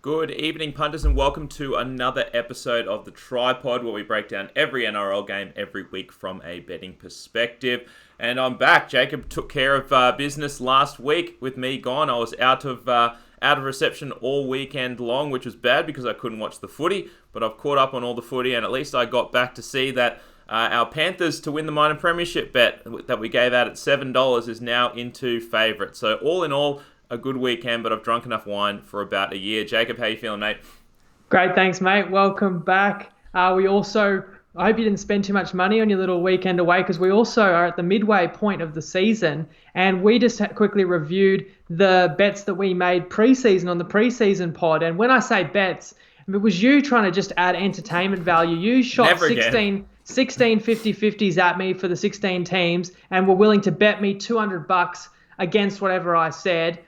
Good evening, punters, and welcome to another episode of the Tripod, where we break down every NRL game every week from a betting perspective. And I'm back. Jacob took care of business last week with me gone. I was out of reception all weekend long, which was bad because I couldn't watch the footy. But I've caught up on all the footy, and at least I got back to see that our Panthers to win the minor premiership bet that we gave out at $7 is now into favourite. So all in all, a good weekend, but I've drunk enough wine for about a year. Jacob, how you feeling, mate? Great, thanks, mate. Welcome back. I hope you didn't spend too much money on your little weekend away, because we also are at the midway point of the season, and we just quickly reviewed the bets that we made pre-season on the pre-season pod. And when I say bets, it was you trying to just add entertainment value. You shot 16 50-50s at me for the 16 teams and were willing to bet me $200 against whatever I said.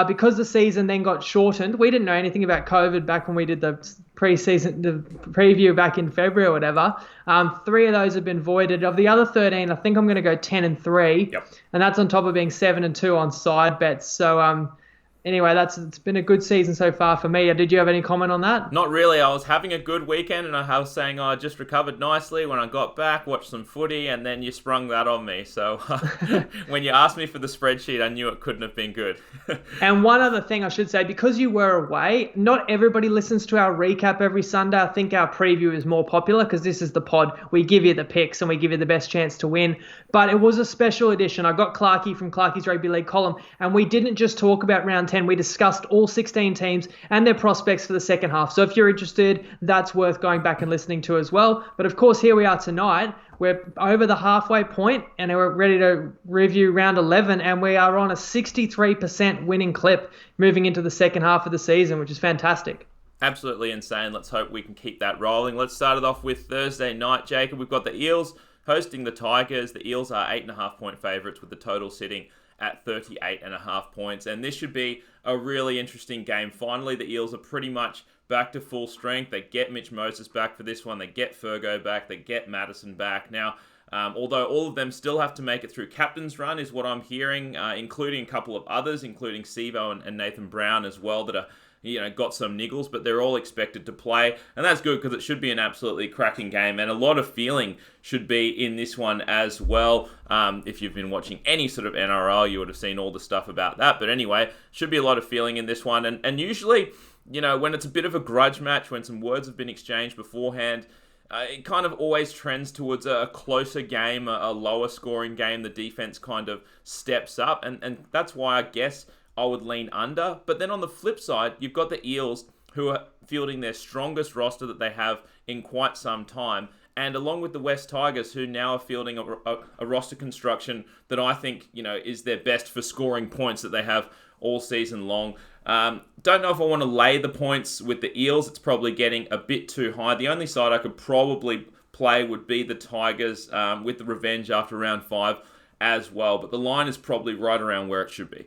Because the season then got shortened, we didn't know anything about COVID back when we did the preview back in February or whatever. 3 of those have been voided. Of the other 13, I think I'm going to go 10-3. Yep. And that's on top of being 7-2 on side bets. So anyway, it's been a good season so far for me. Did you have any comment on that? Not really. I was having a good weekend, and I was saying I just recovered nicely when I got back, watched some footy, and then you sprung that on me. So when you asked me for the spreadsheet, I knew it couldn't have been good. And one other thing I should say, because you were away, not everybody listens to our recap every Sunday. I think our preview is more popular because this is the pod. We give you the picks and we give you the best chance to win. But it was a special edition. I got Clarkey from Clarkey's Rugby League column, and we didn't just talk about round 10. We discussed all 16 teams and their prospects for the second half. So if you're interested, that's worth going back and listening to as well. But of course, here we are tonight. We're over the halfway point, and we're ready to review round 11, and we are on a 63% winning clip moving into the second half of the season, which is fantastic. Absolutely insane. Let's hope we can keep that rolling. Let's start it off with Thursday night, Jacob. We've got the Eels hosting the Tigers. The Eels are 8.5-point favourites, with the total sitting at 38.5 points. And this should be a really interesting game. Finally, the Eels are pretty much back to full strength. They get Mitch Moses back for this one. They get Fergo back. They get Madison back. Now, although all of them still have to make it through captain's run, is what I'm hearing, including a couple of others, including Sevo and Nathan Brown as well, that are got some niggles, but they're all expected to play. And that's good, because it should be an absolutely cracking game. And a lot of feeling should be in this one as well. If you've been watching any sort of NRL, you would have seen all the stuff about that. But anyway, should be a lot of feeling in this one. And usually, when it's a bit of a grudge match, when some words have been exchanged beforehand, it kind of always trends towards a closer game, a lower scoring game. The defense kind of steps up. And that's why I guess I would lean under. But then on the flip side, you've got the Eels, who are fielding their strongest roster that they have in quite some time. And along with the West Tigers, who now are fielding a roster construction that I think, is their best for scoring points that they have all season long. Don't know if I want to lay the points with the Eels. It's probably getting a bit too high. The only side I could probably play would be the Tigers with the revenge after round 5 as well. But the line is probably right around where it should be.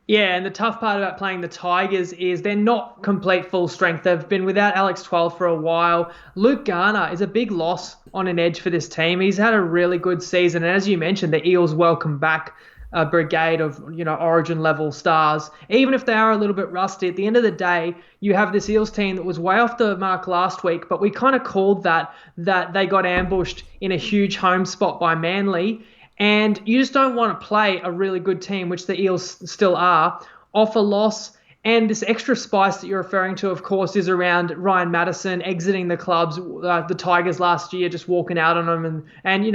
Yeah, and the tough part about playing the Tigers is they're not complete full strength. They've been without Alex Twelve for a while. Luke Garner is a big loss on an edge for this team. He's had a really good season. And as you mentioned, the Eels welcome back a brigade of, origin level stars. Even if they are a little bit rusty, at the end of the day, you have this Eels team that was way off the mark last week, but we kind of called that they got ambushed in a huge home spot by Manly. And you just don't want to play a really good team, which the Eels still are, off a loss. And this extra spice that you're referring to, of course, is around Ryan Madison exiting the clubs, the Tigers last year, just walking out on them. And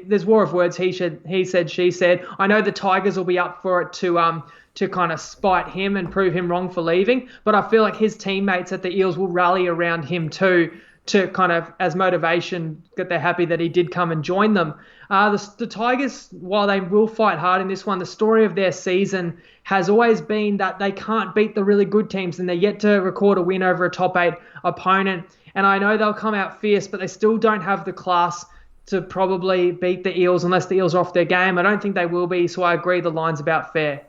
there's war of words, he said, she said. I know the Tigers will be up for it to kind of spite him and prove him wrong for leaving. But I feel like his teammates at the Eels will rally around him too, to kind of as motivation that they're happy that he did come and join them. The Tigers, while they will fight hard in this one, the story of their season has always been that they can't beat the really good teams, and they're yet to record a win over a top 8 opponent. And I know they'll come out fierce, but they still don't have the class to probably beat the Eels unless the Eels are off their game. I don't think they will be, so I agree the line's about fair.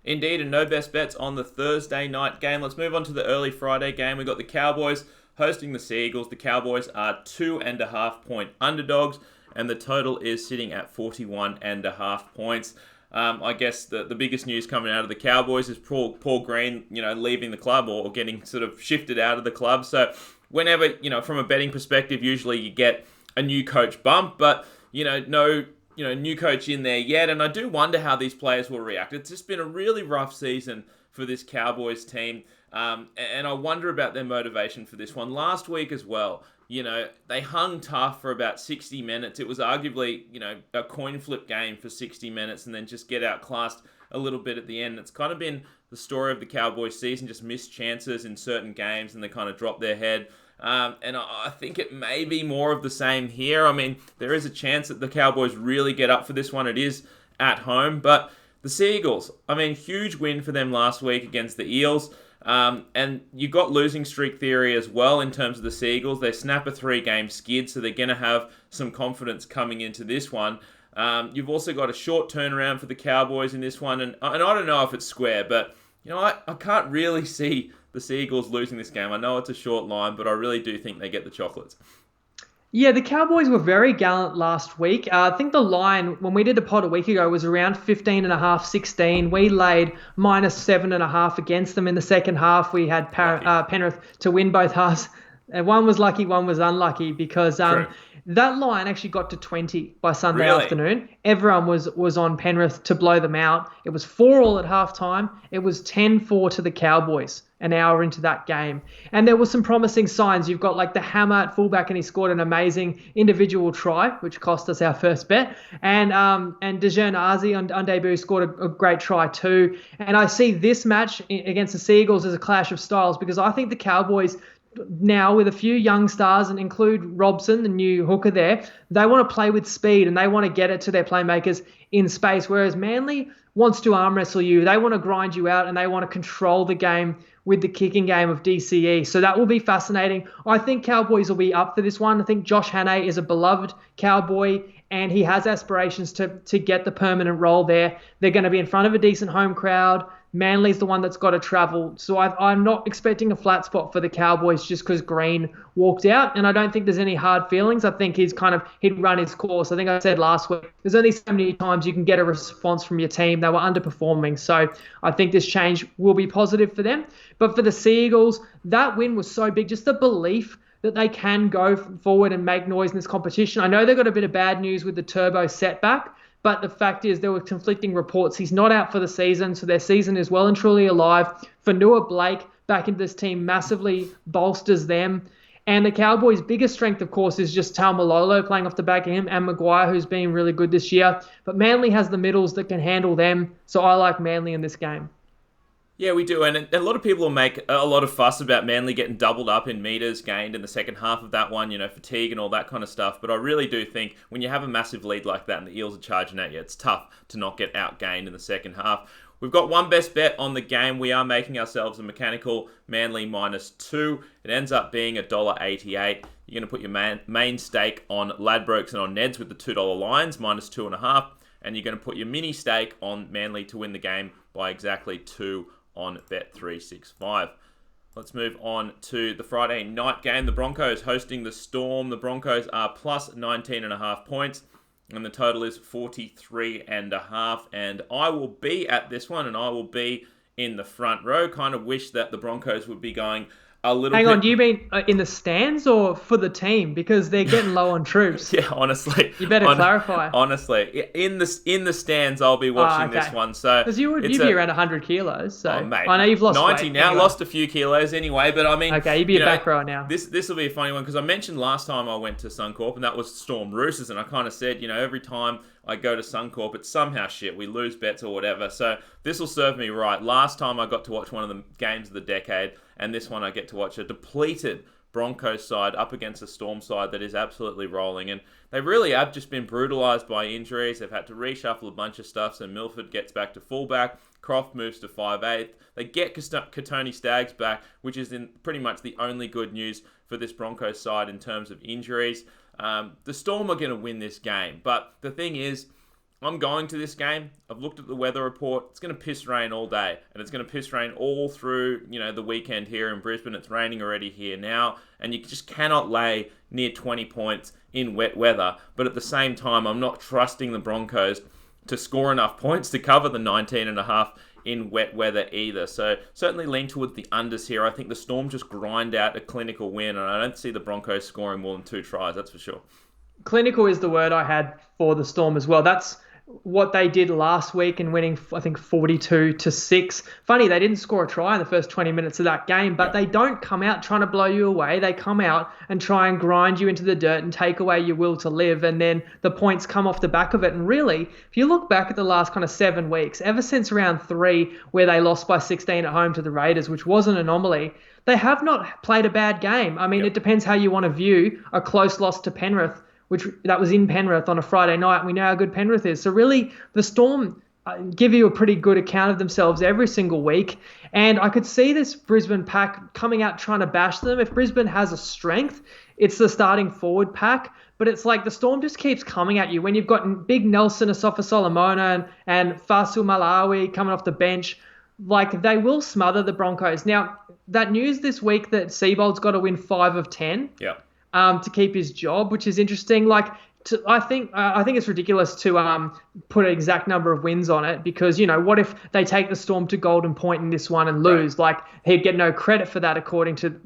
Indeed, and no best bets on the Thursday night game. Let's move on to the early Friday game. We've got the Cowboys hosting the Seagulls. The Cowboys are 2.5-point underdogs, and the total is sitting at 41.5 points. I guess the biggest news coming out of the Cowboys is Paul Green, leaving the club or getting sort of shifted out of the club. So whenever, from a betting perspective, usually you get a new coach bump, but, no new coach in there yet. And I do wonder how these players will react. It's just been a really rough season for this Cowboys team. And I wonder about their motivation for this one. Last week as well, they hung tough for about 60 minutes. It was arguably, a coin flip game for 60 minutes and then just get outclassed a little bit at the end. It's kind of been the story of the Cowboys season, just missed chances in certain games and they kind of dropped their head. And I think it may be more of the same here. I mean, there is a chance that the Cowboys really get up for this one. It is at home, but the Seagulls, huge win for them last week against the Eels. And you got losing streak theory as well in terms of the Seagulls. They snap a 3-game skid, so they're going to have some confidence coming into this one. You've also got a short turnaround for the Cowboys in this one, and I don't know if it's square, but I can't really see the Seagulls losing this game. I know it's a short line, but I really do think they get the chocolates. Yeah, the Cowboys were very gallant last week. I think the line, when we did the pod a week ago, was around 15.5, 16. We laid -7.5 against them in the second half. We had Penrith to win both halves. One was lucky, one was unlucky because that line actually got to 20 by Sunday afternoon. Everyone was on Penrith to blow them out. It was 4-all at halftime. It was 10-4 to the Cowboys an hour into that game. And there were some promising signs. You've got like the hammer at fullback and he scored an amazing individual try, which cost us our first bet. And Dejean Arzi on debut scored a great try too. And I see this match against the Seagulls as a clash of styles because I think the Cowboys now with a few young stars and include Robson, the new hooker there, they want to play with speed and they want to get it to their playmakers in space, whereas Manly wants to arm wrestle you. They want to grind you out and they want to control the game with the kicking game of DCE. So that will be fascinating. I think Cowboys will be up for this one. I think Josh Hannay is a beloved Cowboy and he has aspirations to get the permanent role there. They're going to be in front of a decent home crowd. Manly's the one that's got to travel. So I'm not expecting a flat spot for the Cowboys just because Green walked out. And I don't think there's any hard feelings. I think he'd run his course. I think I said last week, there's only so many times you can get a response from your team. They were underperforming. So I think this change will be positive for them. But for the Seagulls, that win was so big. Just the belief that they can go forward and make noise in this competition. I know they got a bit of bad news with the Turbo setback. But the fact is there were conflicting reports. He's not out for the season, so their season is well and truly alive. Fanua Blake back into this team massively bolsters them. And the Cowboys' biggest strength, of course, is just Taumalolo playing off the back of him and Maguire, who's been really good this year. But Manly has the middles that can handle them, so I like Manly in this game. Yeah, we do, and a lot of people will make a lot of fuss about Manly getting doubled up in metres gained in the second half of that one, fatigue and all that kind of stuff, but I really do think when you have a massive lead like that and the Eels are charging at you, it's tough to not get outgained in the second half. We've got one best bet on the game. We are making ourselves a mechanical Manly -2. It ends up being $1.88. You're going to put your main stake on Ladbrokes and on Neds with the $2 lines, -2.5, and you're going to put your mini stake on Manly to win the game by exactly 2 on Bet365. Let's move on to the Friday night game. The Broncos hosting the Storm. The Broncos are plus 19.5 points, and the total is 43.5. And I will be at this one, and I will be in the front row. Kind of wish that the Broncos would be going a little Hang on, do you mean in the stands or for the team? Because they're getting low on troops. Yeah, honestly. You better clarify. Honestly, in the stands, I'll be watching this one. So because you'd be around 100 kilos. So mate, I know you've lost 90 weight, now, anyway. Lost a few kilos anyway. But I mean, okay, you'd be a back row now. This will be a funny one because I mentioned last time I went to Suncorp, and that was Storm Roosters, and I kind of said, every time I go to Suncorp, it's somehow shit. We lose bets or whatever. So this will serve me right. Last time I got to watch one of the games of the decade, and this one I get to watch a depleted Broncos side up against a Storm side that is absolutely rolling. And they really have just been brutalised by injuries. They've had to reshuffle a bunch of stuff. So Milford gets back to fullback. Croft moves to 5'8". They get Katoni Staggs back, which is in pretty much the only good news for this Broncos side in terms of injuries. The Storm are going to win this game. But the thing is, I'm going to this game. I've looked at the weather report. It's going to piss rain all day. And it's going to piss rain all through, the weekend here in Brisbane. It's raining already here now. And you just cannot lay near 20 points in wet weather. But at the same time, I'm not trusting the Broncos to score enough points to cover the 19.5 in wet weather either. So certainly lean towards the unders here. I think the Storm just grind out a clinical win, and I don't see the Broncos scoring more than 2 tries, that's for sure. Clinical is the word I had for the Storm as well. That's what they did last week in winning, I think, 42-6. Funny, they didn't score a try in the first 20 minutes of that game, but they don't come out trying to blow you away. They come out and try and grind you into the dirt and take away your will to live, and then the points come off the back of it. And really, if you look back at the last kind of 7 weeks, ever since round 3, where they lost by 16 at home to the Raiders, which was an anomaly, they have not played a bad game. I mean, It depends how you want to view a close loss to Penrith, which that was in Penrith on a Friday night. We know how good Penrith is. So really, the Storm give you a pretty good account of themselves every single week. And I could see this Brisbane pack coming out trying to bash them. If Brisbane has a strength, it's the starting forward pack. But it's like the Storm just keeps coming at you. When you've got big Nelson, Asafa Solomona, and Fasil Malawi coming off the bench, like they will smother the Broncos. Now, that news this week that Seibold's got to win 5 of 10. Yeah. To keep his job, which is interesting. I think it's ridiculous to put an exact number of wins on it, because what if they take the Storm to Golden Point in this one and lose? Right. Like, he'd get no credit for that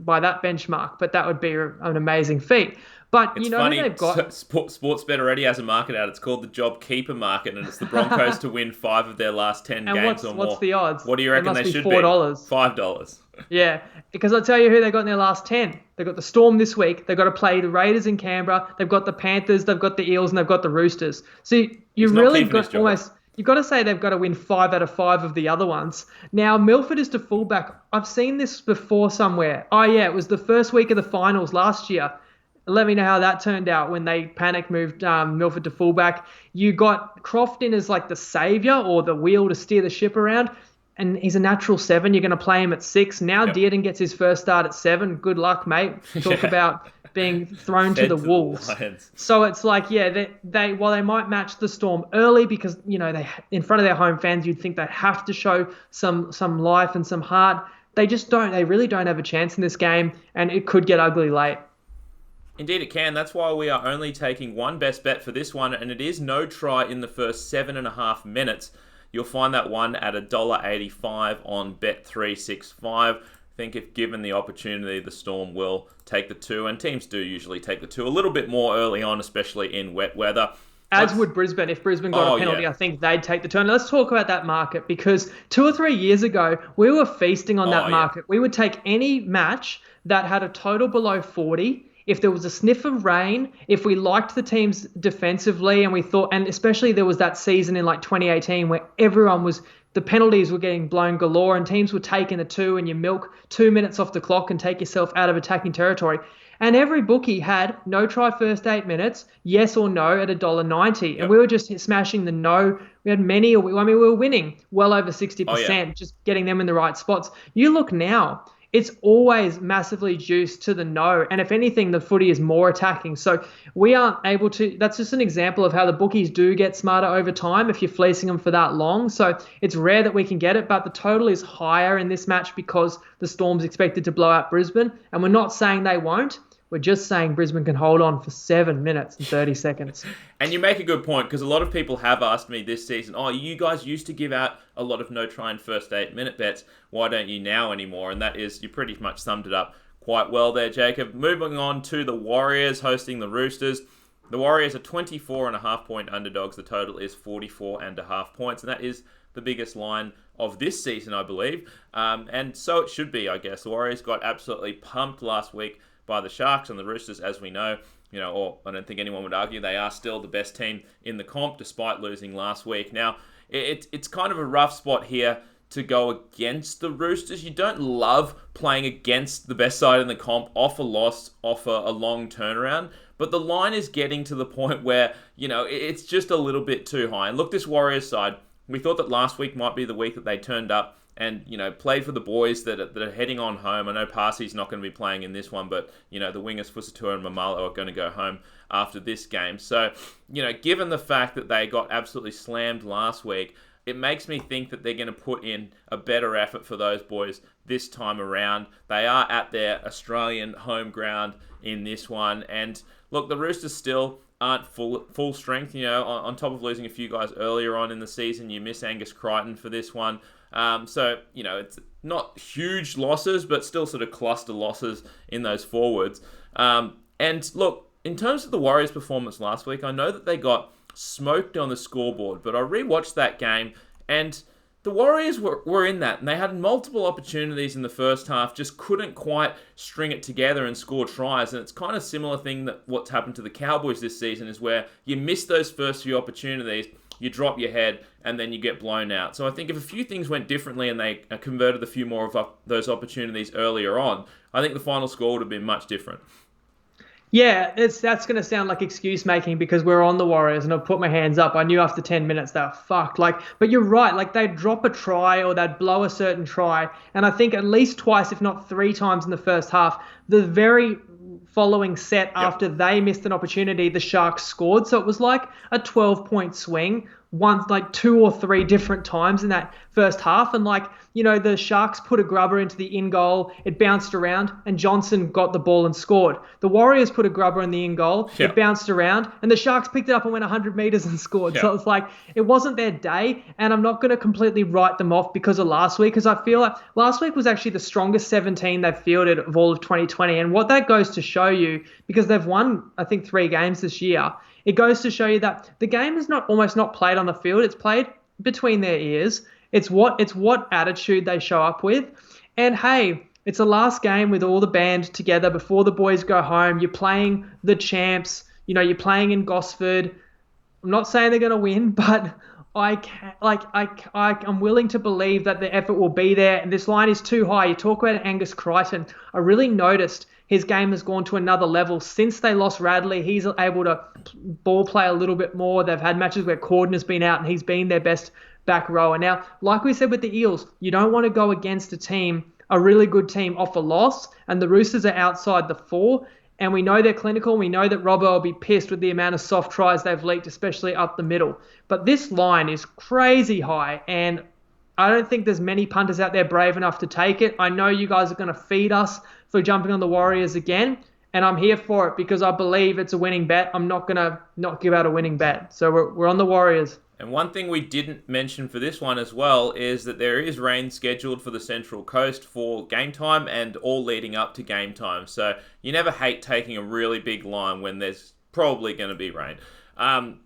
by that benchmark, but that would be an amazing feat. But it's funny, they've got Sportsbet already has a market out. It's called the Job Keeper Market, and it's the Broncos to win 5 of their last 10 games or more. What's the odds? What do you reckon they should be? $4. $5. Yeah, because I'll tell you who they got in their last 10. They've got the Storm this week. They've got to play the Raiders in Canberra. They've got the Panthers. They've got the Eels, and they've got the Roosters. So you've really got almost. You've got to say they've got to win 5 out of 5 of the other ones. Now, Milford is to fullback. I've seen this before somewhere. Oh, yeah, it was the first week of the finals last year. Let me know how that turned out when they panic moved Milford to fullback. You got Croft in as like the saviour or the wheel to steer the ship around, and he's a natural 7. You're going to play him at 6. Now Dearden gets his first start at 7. Good luck, mate. Talk about being thrown to the wolves. So it's like, they while they might match the Storm early because they in front of their home fans, you'd think they have to show some life and some heart. They just don't. They really don't have a chance in this game, and it could get ugly late. Indeed it can. That's why we are only taking one best bet for this one, and it is no try in the first 7.5 minutes. You'll find that one at $1.85 on Bet365. I think if given the opportunity, the Storm will take the 2, and teams do usually take the 2 a little bit more early on, especially in wet weather. As would Brisbane. If Brisbane got a penalty, I think they'd take the 2. And let's talk about that market, because 2 or 3 years ago, we were feasting on that market. We would take any match that had a total below 40. If there was a sniff of rain, if we liked the teams defensively, and we thought, and especially there was that season in like 2018 where the penalties were getting blown galore and teams were taking the 2, and you milk 2 minutes off the clock and take yourself out of attacking territory. And every bookie had no try first 8 minutes, yes or no at $1.90. And we were just smashing the no. We had many, we were winning well over 60%, just getting them in the right spots. You look now, it's always massively juiced to the no. And if anything, the footy is more attacking. So we aren't able to, that's just an example of how the bookies do get smarter over time if you're fleecing them for that long. So it's rare that we can get it, but the total is higher in this match because the Storm's expected to blow out Brisbane. And we're not saying they won't. We're just saying Brisbane can hold on for 7 minutes and 30 seconds. And you make a good point, because a lot of people have asked me this season, you guys used to give out a lot of no try in first 8 minute bets. Why don't you now anymore? And that is, you pretty much summed it up quite well there, Jacob. Moving on to the Warriors hosting the Roosters. The Warriors are 24.5 point underdogs. The total is 44.5 points. And that is the biggest line of this season, I believe. And so it should be, I guess. The Warriors got absolutely pumped last week by the Sharks, and the Roosters, as we know, or I don't think anyone would argue, they are still the best team in the comp despite losing last week. Now, it's kind of a rough spot here to go against the Roosters. You don't love playing against the best side in the comp off a loss, off a long turnaround, but the line is getting to the point where, it's just a little bit too high. And look, this Warriors side, we thought that last week might be the week that they turned up and, played for the boys that are heading on home. I know Parsi's not going to be playing in this one, but, the wingers Fusatua and Mamalo are going to go home after this game. So, given the fact that they got absolutely slammed last week, it makes me think that they're going to put in a better effort for those boys this time around. They are at their Australian home ground in this one. And look, the Roosters still aren't full strength. On top of losing a few guys earlier on in the season, you miss Angus Crichton for this one. So, it's not huge losses, but still sort of cluster losses in those forwards. And look, in terms of the Warriors' performance last week, I know that they got smoked on the scoreboard, but I rewatched that game, and the Warriors were in that, and they had multiple opportunities in the first half, just couldn't quite string it together and score tries. And it's kind of similar thing that what's happened to the Cowboys this season, is where you miss those first few opportunities, you drop your head, and then you get blown out. So I think if a few things went differently and they converted a few more of those opportunities earlier on, I think the final score would have been much different. Yeah, that's going to sound like excuse making because we're on the Warriors, and I'll put my hands up. I knew after 10 minutes they were fucked. But you're right. They'd drop a try or they'd blow a certain try. And I think at least twice, if not 3 times in the first half, the very following set after they missed an opportunity, the Sharks scored. So it was like a 12-point swing, once 2 or 3 different times in that first half. And the Sharks put a grubber into the in goal, it bounced around, and Johnson got the ball and scored. The Warriors put a grubber in the in goal, it bounced around, and the Sharks picked it up and went 100 meters and scored. So it's it wasn't their day, and I'm not going to completely write them off because of last week, because I feel like last week was actually the strongest 17 they've fielded of all of 2020. And what that goes to show you, because they've won, I think, 3 games this year, it goes to show you that the game is almost not played on the field. It's played between their ears. It's what attitude they show up with. And hey, it's the last game with all the band together before the boys go home. You're playing the champs. You're playing in Gosford. I'm not saying they're going to win, but I'm willing to believe that the effort will be there. And this line is too high. You talk about Angus Crichton. I really noticed his game has gone to another level since they lost Radley. He's able to ball play a little bit more. They've had matches where Corden has been out and he's been their best back rower. Now, like we said with the Eels, you don't want to go against a really good team off a loss, and the Roosters are outside the 4, and we know they're clinical. We know that Robbo will be pissed with the amount of soft tries they've leaked, especially up the middle. But this line is crazy high, and I don't think there's many punters out there brave enough to take it. I know you guys are going to feed us for jumping on the Warriors again, and I'm here for it because I believe it's a winning bet. I'm not going to not give out a winning bet. So we're on the Warriors. And one thing we didn't mention for this one as well is that there is rain scheduled for the Central Coast for game time and all leading up to game time. So you never hate taking a really big line when there's probably going to be rain.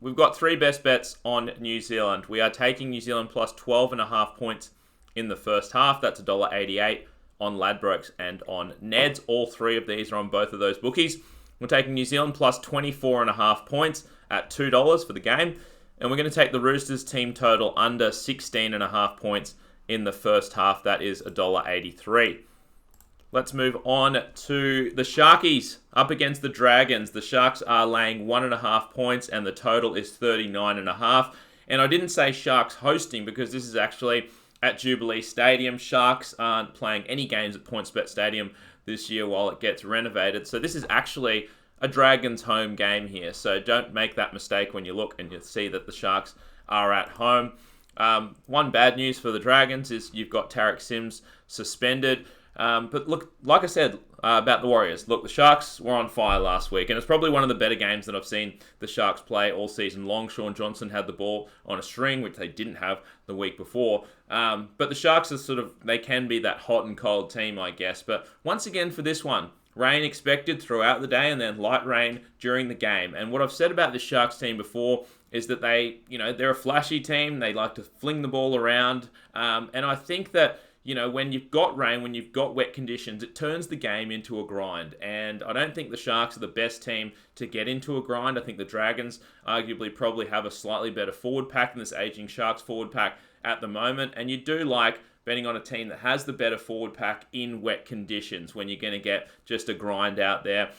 We've got 3 best bets on New Zealand. We are taking New Zealand plus 12.5 points in the first half. That's $1.88 on Ladbrokes and on Neds. All 3 of these are on both of those bookies. We're taking New Zealand plus 24.5 points at $2 for the game. And we're going to take the Roosters team total under 16.5 points in the first half. That is $1.83. Let's move on to the Sharkies up against the Dragons. The Sharks are laying 1.5 points and the total is 39.5. And I didn't say Sharks hosting because this is actually at Jubilee Stadium. Sharks aren't playing any games at PointsBet Stadium this year while it gets renovated. So this is actually a Dragons home game here. So don't make that mistake when you look and you see that the Sharks are at home. One bad news for the Dragons is you've got Tarek Sims suspended. But look, like I said about the Warriors, look, the Sharks were on fire last week, and it's probably one of the better games that I've seen the Sharks play all season long. Sean Johnson had the ball on a string, which they didn't have the week before. But the Sharks are they can be that hot and cold team, I guess. But once again for this one, rain expected throughout the day and then light rain during the game. And what I've said about the Sharks team before is that they're a flashy team. They like to fling the ball around. And I think that, when you've got rain, when you've got wet conditions, it turns the game into a grind. And I don't think the Sharks are the best team to get into a grind. I think the Dragons arguably probably have a slightly better forward pack than this aging Sharks forward pack at the moment. And you do like betting on a team that has the better forward pack in wet conditions when you're going to get just a grind out there.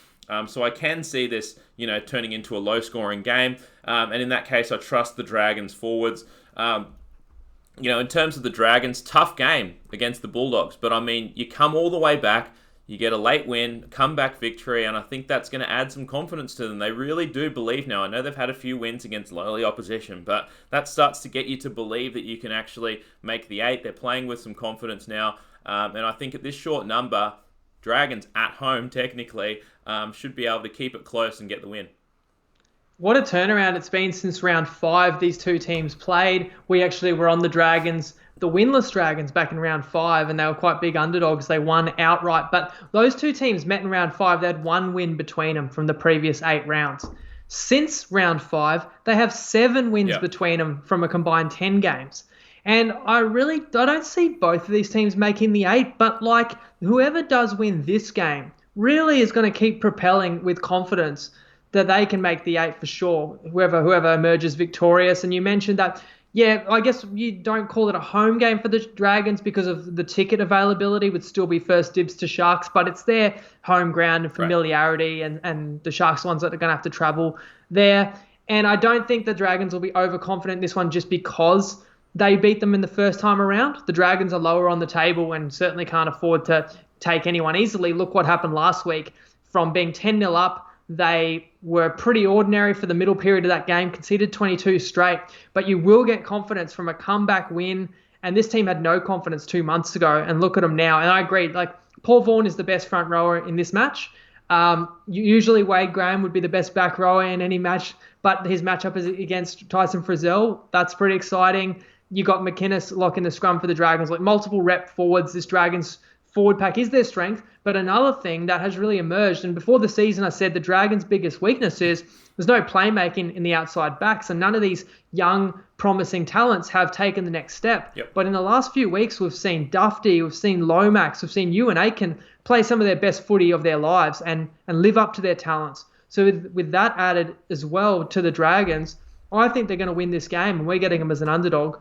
So I can see this, turning into a low-scoring game. And in that case, I trust the Dragons forwards. In terms of the Dragons, tough game against the Bulldogs. But, you come all the way back. You get a late win, comeback victory, and I think that's going to add some confidence to them. They really do believe now. I know they've had a few wins against lowly opposition, but that starts to get you to believe that you can actually make the 8. They're playing with some confidence now, and I think at this short number, Dragons at home, technically, should be able to keep it close and get the win. What a turnaround it's been since round 5 these two teams played. We actually were on the Dragons, the winless Dragons, back in round 5, and they were quite big underdogs. They won outright. But those two teams met in round 5. They had 1 win between them from the previous 8 rounds. Since round 5, they have 7 wins between them from a combined 10 games. And I don't see both of these teams making the 8, but whoever does win this game really is going to keep propelling with confidence that they can make the 8 for sure, whoever emerges victorious. And you mentioned that, I guess you don't call it a home game for the Dragons because of the ticket availability, would still be first dibs to Sharks, but it's their home ground and familiarity, and the Sharks ones that are going to have to travel there. And I don't think the Dragons will be overconfident in this one just because they beat them in the first time around. The Dragons are lower on the table and certainly can't afford to take anyone easily. Look what happened last week. From being 10-0 up, they were pretty ordinary for the middle period of that game, conceded 22 straight. But you will get confidence from a comeback win. And this team had no confidence 2 months ago. And look at them now. And I agree, Paul Vaughan is the best front rower in this match. Usually Wade Graham would be the best back rower in any match. But his matchup is against Tyson Frizzell. That's pretty exciting. You got McInnes locking the scrum for the Dragons. Multiple rep forwards. This Dragons forward pack is their strength. But another thing that has really emerged, and before the season I said the Dragons' biggest weakness is there's no playmaking in the outside backs, and none of these young, promising talents have taken the next step. But in the last few weeks, we've seen Dufty, we've seen Lomax, we've seen Ewan Aitken play some of their best footy of their lives and live up to their talents. So with that added as well to the Dragons, I think they're going to win this game, and we're getting them as an underdog.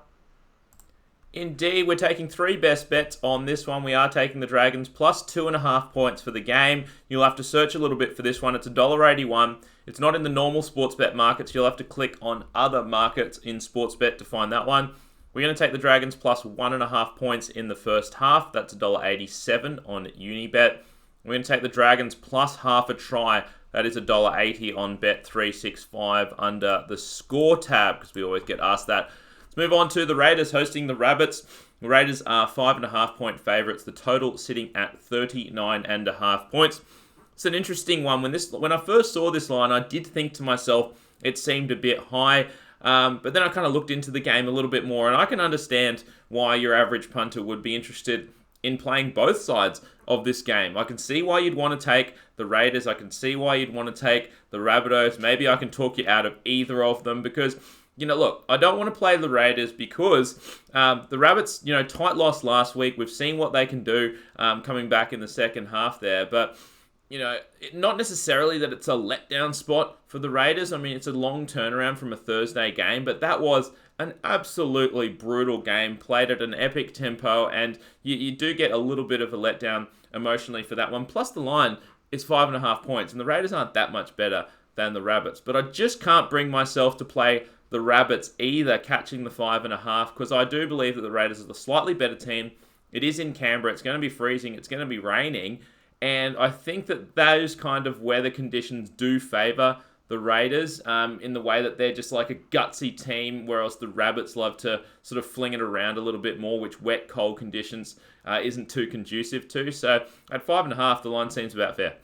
Indeed, we're taking 3 best bets on this one. We are taking the Dragons plus 2.5 points for the game. You'll have to search a little bit for this one. It's $1.81. It's not in the normal sports bet markets. You'll have to click on other markets in sports bet to find that one. We're going to take the Dragons plus 1.5 points in the first half. That's $1.87 on Unibet. We're going to take the Dragons plus half a try. That is $1.80 on Bet365 under the score tab, because we always get asked that. Let's move on to the Raiders hosting the Rabbits. The Raiders are 5.5 point favourites. The total sitting at 39.5 points. It's an interesting one. When I first saw this line, I did think to myself it seemed a bit high. But then I kind of looked into the game a little bit more, and I can understand why your average punter would be interested in playing both sides of this game. I can see why you'd want to take the Raiders. I can see why you'd want to take the Rabbitohs. Maybe I can talk you out of either of them because, look, I don't want to play the Raiders because the Rabbits, tight loss last week. We've seen what they can do coming back in the second half there. But, not necessarily that it's a letdown spot for the Raiders. I mean, it's a long turnaround from a Thursday game, but that was an absolutely brutal game, played at an epic tempo, and you do get a little bit of a letdown emotionally for that one. Plus the line is 5.5 points, and the Raiders aren't that much better than the Rabbits. But I just can't bring myself to play the Rabbits either, catching the 5.5, because I do believe that the Raiders are the slightly better team. It is in Canberra. It's going to be freezing. It's going to be raining. And I think that those kind of weather conditions do favour the Raiders in the way that they're just like a gutsy team, whereas the Rabbits love to sort of fling it around a little bit more, which wet, cold conditions isn't too conducive to. So at 5.5, the line seems about fair.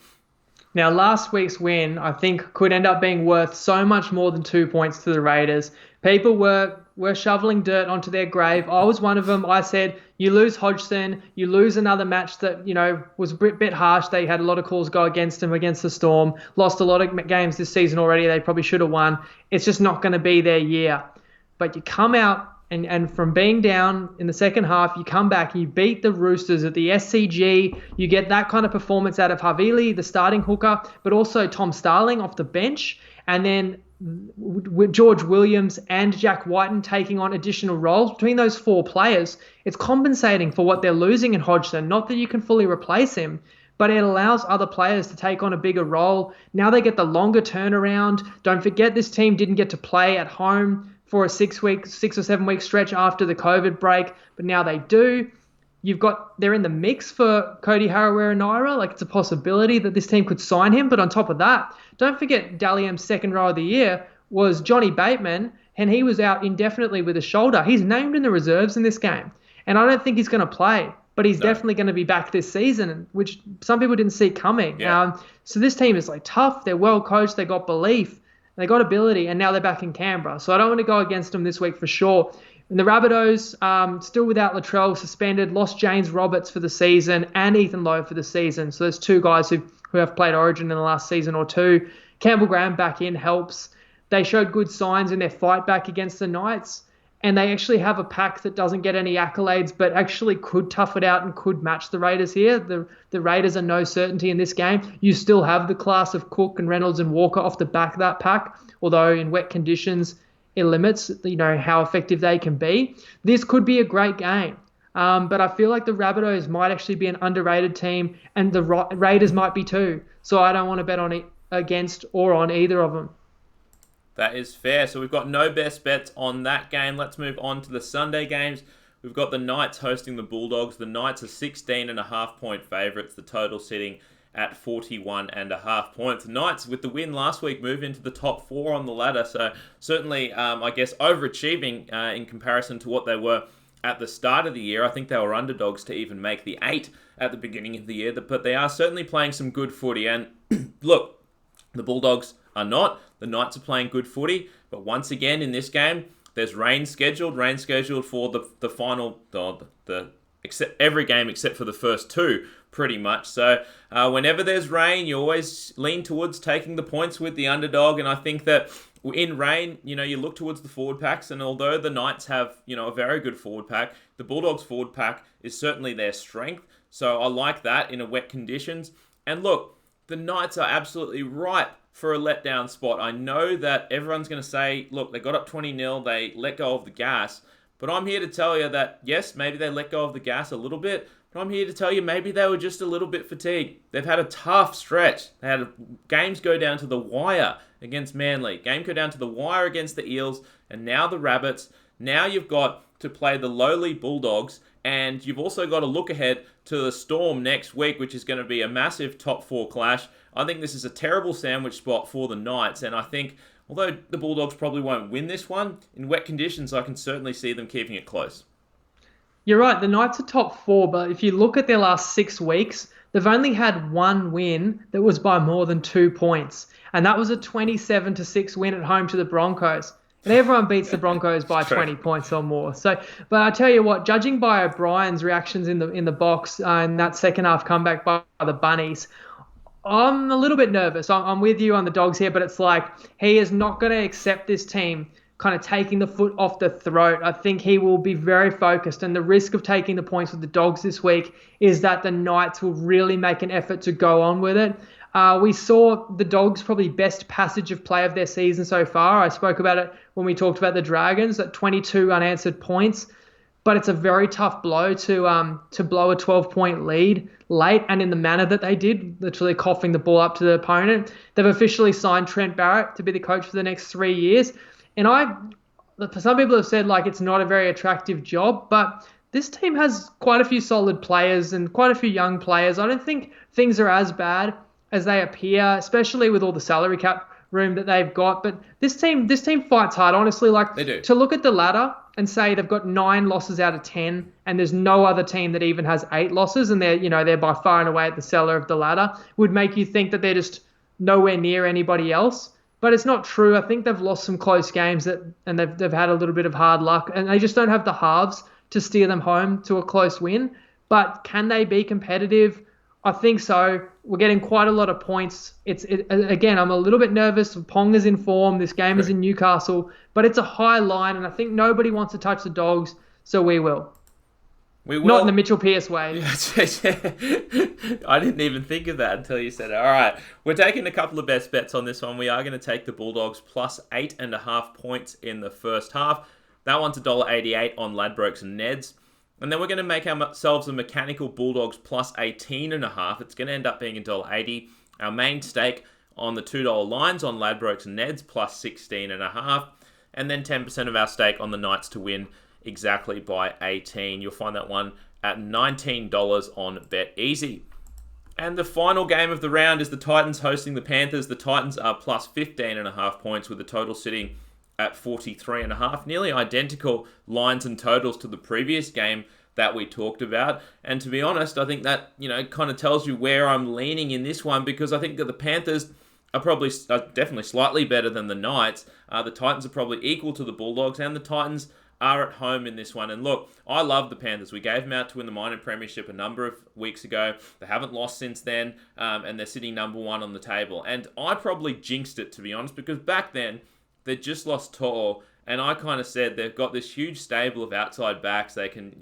Now, last week's win, I think, could end up being worth so much more than 2 points to the Raiders. People were shoveling dirt onto their grave. I was one of them. I said, you lose Hodgson, you lose another match that, was a bit harsh. They had a lot of calls go against them against the Storm. Lost a lot of games this season already. They probably should have won. It's just not going to be their year. But you come out and from being down in the second half, you come back, you beat the Roosters at the SCG. You get that kind of performance out of Havili, the starting hooker, but also Tom Starling off the bench. And then with George Williams and Jack Whiten taking on additional roles between those 4 players, it's compensating for what they're losing in Hodgson. Not that you can fully replace him, but it allows other players to take on a bigger role. Now they get the longer turnaround. Don't forget this team didn't get to play at home for a 6 or 7 week stretch after the COVID break, but now they do. they're in the mix for Cody Harawira-Naera. Like, it's a possibility that this team could sign him. But on top of that, don't forget Dally M's second row of the year was Johnny Bateman, and he was out indefinitely with a shoulder. He's named in the reserves in this game, and I don't think he's going to play, but he's definitely going to be back this season, which some people didn't see coming. Yeah. So this team is like tough. They're well coached. They got belief. They got ability, and now they're back in Canberra. So I don't want to go against them this week for sure. And the Rabbitohs, still without Latrell, suspended, lost James Roberts for the season and Ethan Lowe for the season. So there's two guys who have played Origin in the last season or two. Campbell Graham back in helps. They showed good signs in their fight back against the Knights. And they actually have a pack that doesn't get any accolades, but actually could tough it out and could match the Raiders here. The Raiders are no certainty in this game. You still have the class of Cook and Reynolds and Walker off the back of that pack, although in wet conditions it limits, how effective they can be. This could be a great game, but I feel like the Rabbitohs might actually be an underrated team, and the Raiders might be too. So I don't want to bet on it against or on either of them. That is fair. So we've got no best bets on that game. Let's move on to the Sunday games. We've got the Knights hosting the Bulldogs. The Knights are 16.5-point favourites. The total sitting at 41.5 points. The Knights, with the win last week, move into the top 4 on the ladder. So certainly, I guess, overachieving in comparison to what they were at the start of the year. I think they were underdogs to even make the 8 at the beginning of the year. But they are certainly playing some good footy. And look, the Bulldogs are not. The Knights are playing good footy, but once again in this game, there's rain scheduled for the final, except every game except for the first 2, pretty much. So whenever there's rain, you always lean towards taking the points with the underdog, and I think that in rain, you look towards the forward packs, and although the Knights have, a very good forward pack, the Bulldogs forward pack is certainly their strength. So I like that in a wet conditions. And look, the Knights are absolutely ripe for a letdown spot. I know that everyone's going to say, look, they got up 20-0, they let go of the gas. But I'm here to tell you that, yes, maybe they let go of the gas a little bit, but I'm here to tell you maybe they were just a little bit fatigued. They've had a tough stretch. They had games go down to the wire against Manly, game go down to the wire against the Eels, and now the Rabbits. Now you've got to play the lowly Bulldogs, and you've also got to look ahead to the Storm next week, which is going to be a massive top 4 clash. I think this is a terrible sandwich spot for the Knights, and I think, although the Bulldogs probably won't win this one, in wet conditions, I can certainly see them keeping it close. You're right, the Knights are top 4, but if you look at their last 6 weeks, they've only had one win that was by more than 2 points, and that was a 27-6 win at home to the Broncos. And everyone beats the Broncos by 20 points or more. So, but I tell you what, judging by O'Brien's reactions in the box in that second half comeback by the Bunnies, I'm a little bit nervous. I'm with you on the Dogs here, but it's like he is not going to accept this team kind of taking the foot off the throat. I think he will be very focused, and the risk of taking the points with the Dogs this week is that the Knights will really make an effort to go on with it. We saw the Dogs' probably best passage of play of their season so far. I spoke about it when we talked about the Dragons, at 22 unanswered points. But it's a very tough blow to blow a 12-point lead late and in the manner that they did, literally coughing the ball up to the opponent. They've officially signed Trent Barrett to be the coach for the next 3 years. And some people have said like it's not a very attractive job, but this team has quite a few solid players and quite a few young players. I don't think things are as bad as they appear, especially with all the salary cap room that they've got. But this team fights hard, honestly. Like, they do. To look at the ladder and say they've got 9 losses out of 10, and there's no other team that even has 8 losses, and they're by far and away at the cellar of the ladder, would make you think that they're just nowhere near anybody else. But it's not true. I think they've lost some close games and they've had a little bit of hard luck, and they just don't have the halves to steer them home to a close win. But can they be competitive? I think so. We're getting quite a lot of points. Again, I'm a little bit nervous. Ponga's in form. This game is in Newcastle, but it's a high line, and I think nobody wants to touch the Dogs, so we will. We will. Not in the Mitchell Pearce way. I didn't even think of that until you said it. All right, we're taking a couple of best bets on this one. We are going to take the Bulldogs plus 8.5 points in the first half. That one's $1.88 on Ladbrokes and Neds. And then we're going to make ourselves a mechanical Bulldogs plus 18.5. It's going to end up being $1.80. Our main stake on the $2 lines on Ladbrokes and Neds plus 16.5. And then 10% of our stake on the Knights to win exactly by 18. You'll find that one at $19 on BetEasy. And the final game of the round is the Titans hosting the Panthers. The Titans are plus 15.5 points with the total sitting at 43.5. Nearly identical lines and totals to the previous game that we talked about. And to be honest, I think that, kind of tells you where I'm leaning in this one, because I think that the Panthers are definitely slightly better than the Knights. The Titans are probably equal to the Bulldogs, and the Titans are at home in this one. And look, I love the Panthers. We gave them out to win the minor premiership a number of weeks ago. They haven't lost since then, and they're sitting number one on the table. And I probably jinxed it, to be honest, because back then they just lost Tor, and I kind of said they've got this huge stable of outside backs. They can,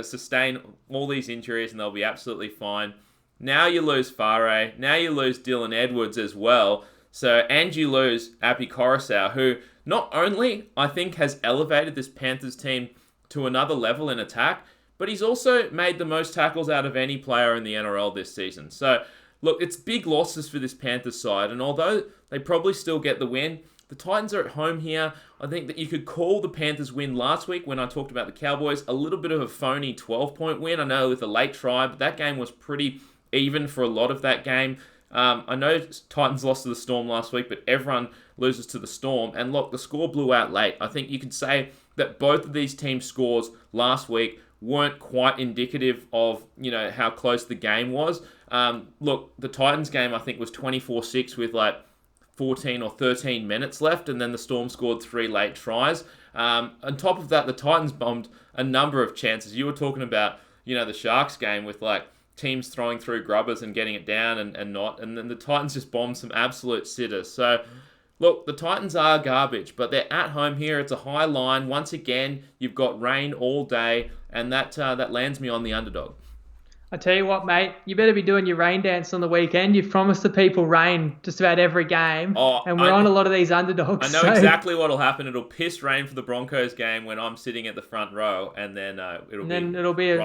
sustain all these injuries and they'll be absolutely fine. Now you lose Fare. Now you lose Dylan Edwards as well. And you lose Api Coruscant, who not only, I think, has elevated this Panthers team to another level in attack, but he's also made the most tackles out of any player in the NRL this season. So, look, it's big losses for this Panthers side, and although they probably still get the win, the Titans are at home here. I think that you could call the Panthers win last week when I talked about the Cowboys a little bit of a phony 12-point win. I know with a late try, but that game was pretty even for a lot of that game. I know Titans lost to the Storm last week, but everyone loses to the Storm. And look, the score blew out late. I think you could say that both of these teams' scores last week weren't quite indicative of, how close the game was. Look, the Titans game, I think, was 24-6 with 14 or 13 minutes left, and then the Storm scored 3 late tries. On top of that, the Titans bombed a number of chances. You were talking about, the Sharks game with teams throwing through grubbers and getting it down and not, and then the Titans just bombed some absolute sitters. So, look, the Titans are garbage, but they're at home here. It's a high line. Once again, you've got rain all day, and that lands me on the underdog. I tell you what, mate, you better be doing your rain dance on the weekend. You've promised the people rain just about every game, and we're on a lot of these underdogs. I know exactly what will happen. It'll piss rain for the Broncos game when I'm sitting at the front row, and then it'll be a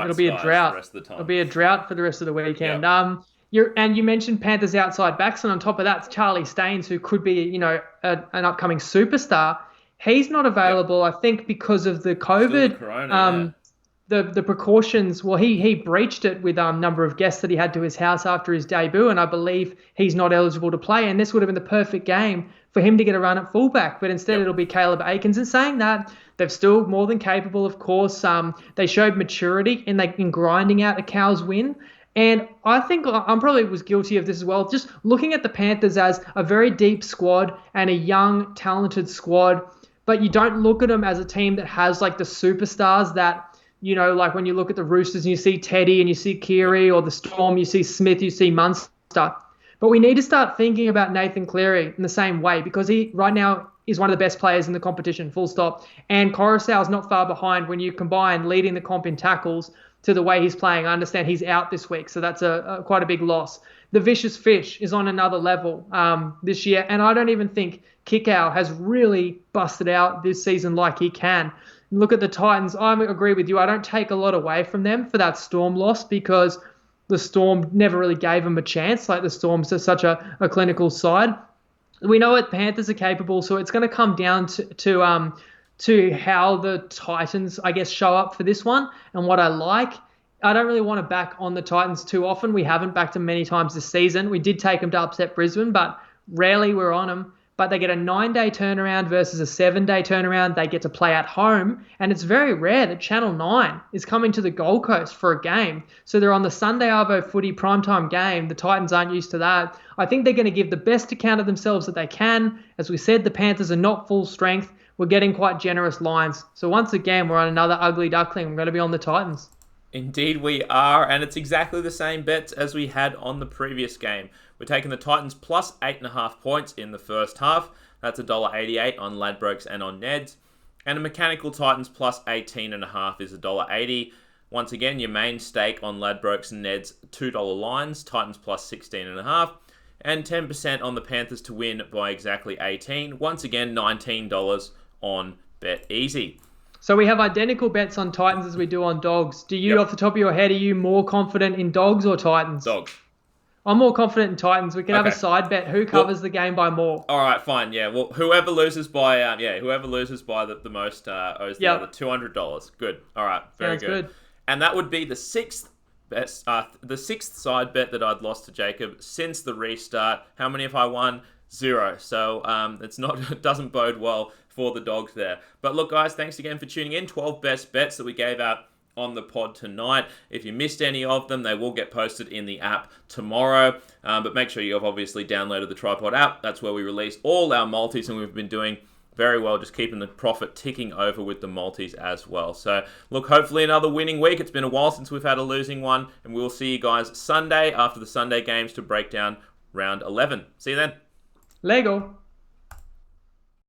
drought. The rest of the time. It'll be a drought for the rest of the weekend. Yep. You mentioned Panthers outside backs, and on top of that, it's Charlie Staines, who could be an upcoming superstar. He's not available, I think, because of the COVID. Corona, The precautions, well, he breached it with a number of guests that he had to his house after his debut, and I believe he's not eligible to play, and this would have been the perfect game for him to get a run at fullback, but instead It'll be Caleb Aikens. And saying that, they're still more than capable, of course. They showed maturity in grinding out a Cows win, and I think I'm probably was guilty of this as well, just looking at the Panthers as a very deep squad and a young, talented squad, but you don't look at them as a team that has the superstars that, when you look at the Roosters and you see Teddy and you see Keary, or the Storm, you see Smith, you see Munster. But we need to start thinking about Nathan Cleary in the same way, because he right now is one of the best players in the competition, full stop. And Coruscant's not far behind when you combine leading the comp in tackles to the way he's playing. I understand he's out this week, so that's quite a big loss. The Vicious Fish is on another level this year, and I don't even think Kikau has really busted out this season like he can. Look at the Titans. I agree with you. I don't take a lot away from them for that Storm loss, because the Storm never really gave them a chance. The Storm's such a clinical side. We know what Panthers are capable, so it's going to come down to how the Titans, I guess, show up for this one and what I like. I don't really want to back on the Titans too often. We haven't backed them many times this season. We did take them to upset Brisbane, but rarely we're on them. But they get a 9-day turnaround versus a 7-day turnaround. They get to play at home. And it's very rare that Channel 9 is coming to the Gold Coast for a game. So they're on the Sunday Arvo footy primetime game. The Titans aren't used to that. I think they're going to give the best account of themselves that they can. As we said, the Panthers are not full strength. We're getting quite generous lines. So once again, we're on another ugly duckling. We're going to be on the Titans. Indeed we are, and it's exactly the same bets as we had on the previous game. We're taking the Titans plus 8.5 points in the first half. That's $1.88 on Ladbrokes and on Neds. And a mechanical Titans plus 18.5 is $1.80. Once again, your main stake on Ladbrokes and Neds, $2 lines, Titans plus 16.5. And 10% on the Panthers to win by exactly 18. Once again, $19 on BetEasy. So we have identical bets on Titans as we do on Dogs. Do you, off the top of your head, are you more confident in Dogs or Titans? Dogs. I'm more confident in Titans. We can have a side bet. Who covers the game by more? All right, fine. Yeah. Well, whoever loses by the most owes the other $200. Good. All right. Very Sounds good. And that would be the sixth side bet that I'd lost to Jacob since the restart. How many have I won? 0. So it doesn't bode well for the dogs there. But look, guys, thanks again for tuning in. 12 best bets that we gave out on the pod tonight. If you missed any of them, they will get posted in the app tomorrow. But make sure you have obviously downloaded the Tripod app. That's where we release all our multis, and we've been doing very well, just keeping the profit ticking over with the multis as well. So, look, hopefully another winning week. It's been a while since we've had a losing one, and we'll see you guys Sunday after the Sunday games to break down round 11. See you then. Lego.